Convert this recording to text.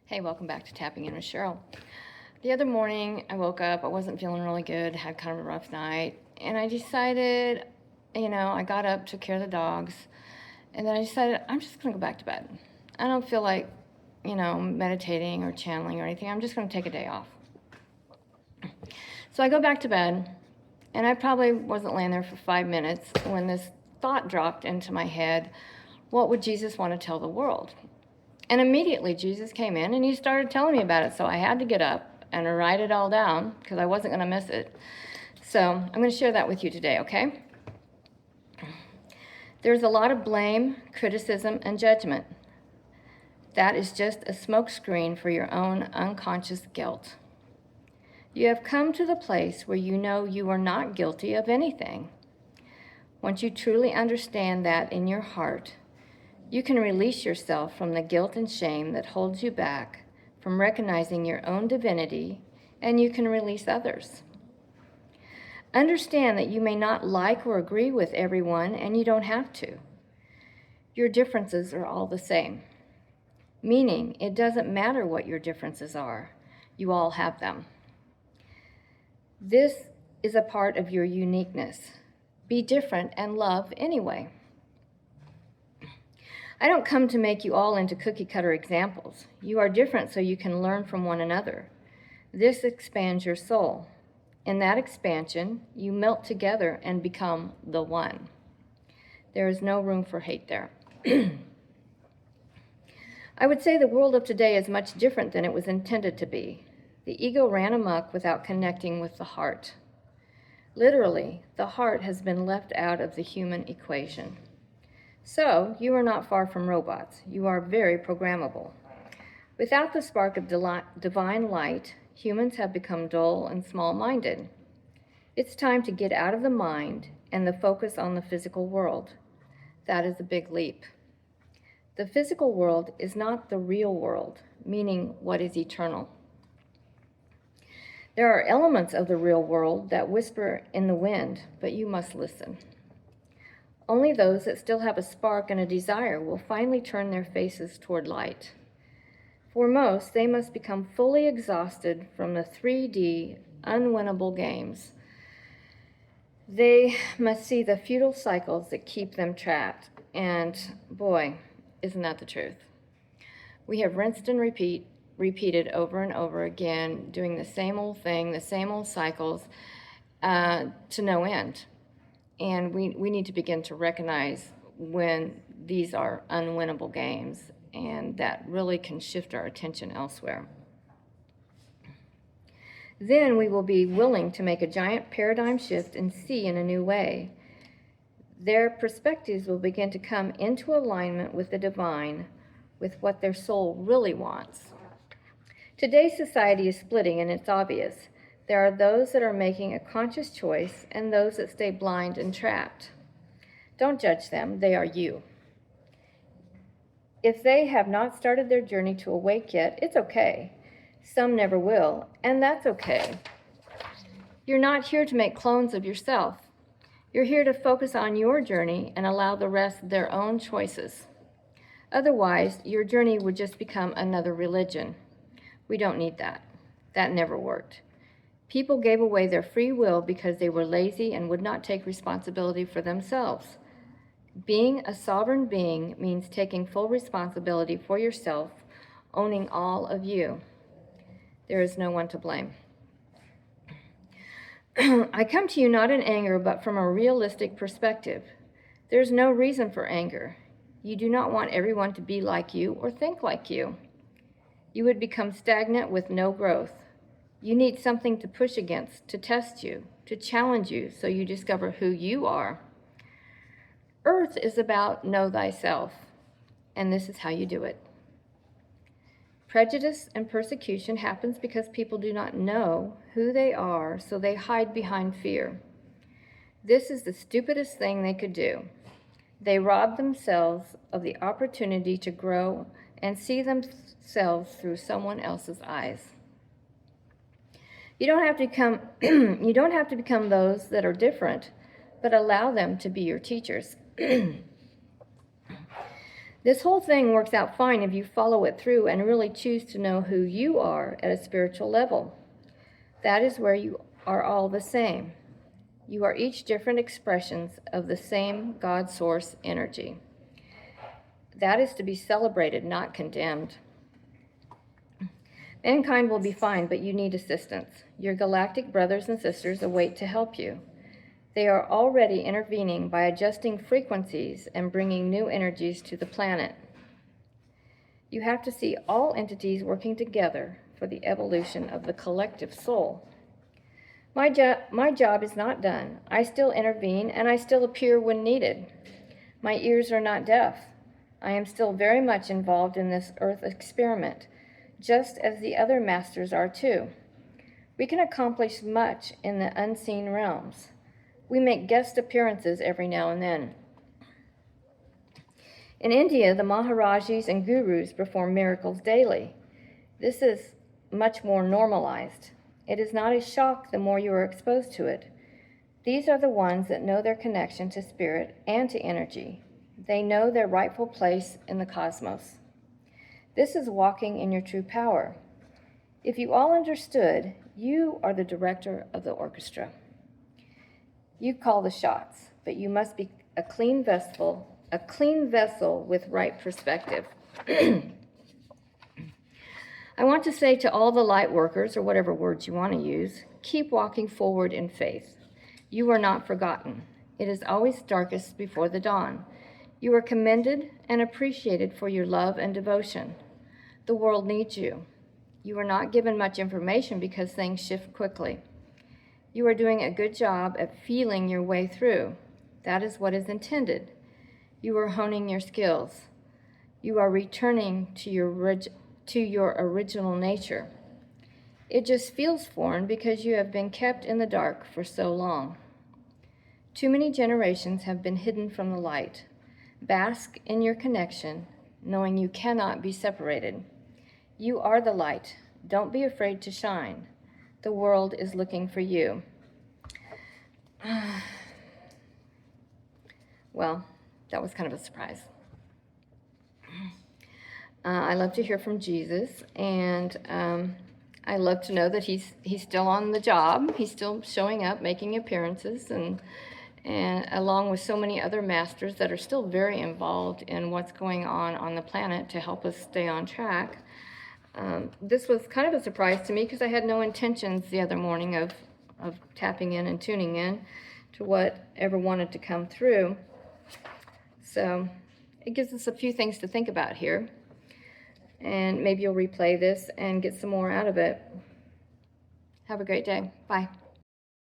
Hey, welcome back to Tapping In with Cheryl. The other morning, I woke up, I wasn't feeling really good, had kind of a rough night, and I decided, I got up, took care of the dogs, and then I decided I'm just going to go back to bed. I don't feel like, meditating or channeling or anything. I'm just going to take a day off. So I go back to bed, and I probably wasn't laying there for 5 minutes when this thought dropped into my head. What would Jesus want to tell the world? And immediately Jesus came in and he started telling me about it. So I had to get up and write it all down because I wasn't going to miss it. So I'm going to share that with you today, okay? There's a lot of blame, criticism, and judgment. That is just a smokescreen for your own unconscious guilt. You have come to the place where you know you are not guilty of anything. Once you truly understand that in your heart, you can release yourself from the guilt and shame that holds you back from recognizing your own divinity, and you can release others. Understand that you may not like or agree with everyone, and you don't have to. Your differences are all the same, meaning it doesn't matter what your differences are. You all have them. This is a part of your uniqueness. Be different and love anyway. I don't come to make you all into cookie-cutter examples. You are different so you can learn from one another. This expands your soul. In that expansion, you melt together and become the one. There is no room for hate there. I would say the world of today is much different than it was intended to be. The ego ran amok without connecting with the heart. Literally, the heart has been left out of the human equation. So, you are not far from robots. You are very programmable. Without the spark of divine light, humans have become dull and small-minded. It's time to get out of the mind and the focus on the physical world. That is a big leap. The physical world is not the real world, meaning what is eternal. There are elements of the real world that whisper in the wind, but you must listen. Only those that still have a spark and a desire will finally turn their faces toward light. For most, they must become fully exhausted from the 3D, unwinnable games. They must see the futile cycles that keep them trapped. And boy, isn't that the truth? We have rinsed and repeated over and over again, doing the same old thing, the same old cycles, to no end. And we need to begin to recognize when these are unwinnable games, and that really can shift our attention elsewhere. Then we will be willing to make a giant paradigm shift and see in a new way. Their perspectives will begin to come into alignment with the divine, with what their soul really wants. Today's society is splitting, and it's obvious. There are those that are making a conscious choice and those that stay blind and trapped. Don't judge them, they are you. If they have not started their journey to awake yet, it's okay. Some never will, and that's okay. You're not here to make clones of yourself. You're here to focus on your journey and allow the rest their own choices. Otherwise, your journey would just become another religion. We don't need that. That never worked. People gave away their free will because they were lazy and would not take responsibility for themselves. Being a sovereign being means taking full responsibility for yourself, owning all of you. There is no one to blame. I come to you not in anger, but from a realistic perspective. There's no reason for anger. You do not want everyone to be like you or think like you. You would become stagnant with no growth. You need something to push against, to test you, to challenge you so you discover who you are. Earth is about know thyself, and this is how you do it. Prejudice and persecution happens because people do not know who they are, so they hide behind fear. This is the stupidest thing they could do. They rob themselves of the opportunity to grow and see themselves through someone else's eyes. You don't have to become those that are different, but allow them to be your teachers. This whole thing works out fine if you follow it through and really choose to know who you are at a spiritual level. That is where you are all the same. You are each different expressions of the same God source energy. That is to be celebrated, not condemned. Mankind will be fine, but you need assistance. Your galactic brothers and sisters await to help you. They are already intervening by adjusting frequencies and bringing new energies to the planet. You have to see all entities working together for the evolution of the collective soul. My job is not done. I still intervene and I still appear when needed. My ears are not deaf. I am still very much involved in this Earth experiment, just as the other masters are too. We can accomplish much in the unseen realms. We make guest appearances every now and then. In India, the Maharajis and Gurus perform miracles daily. This is much more normalized. It is not a shock the more you are exposed to it. These are the ones that know their connection to spirit and to energy. They know their rightful place in the cosmos. This is walking in your true power. If you all understood, you are the director of the orchestra. You call the shots, but you must be a clean vessel with right perspective. I want to say to all the light workers, or whatever words you want to use, keep walking forward in faith. You are not forgotten. It is always darkest before the dawn. You are commended and appreciated for your love and devotion. The world needs you. You are not given much information because things shift quickly. You are doing a good job at feeling your way through. That is what is intended. You are honing your skills. You are returning to your original nature. It just feels foreign because you have been kept in the dark for so long. Too many generations have been hidden from the light. Bask in your connection, knowing you cannot be separated. You are the light. Don't be afraid to shine. The world is looking for you. Well, that was kind of a surprise. I love to hear from Jesus, and I love to know that he's still on the job. He's still showing up, making appearances, and along with so many other masters that are still very involved in what's going on the planet to help us stay on track. This was kind of a surprise to me because I had no intentions the other morning of tapping in and tuning in to whatever wanted to come through. So it gives us a few things to think about here. And maybe you'll replay this and get some more out of it. Have a great day. Bye.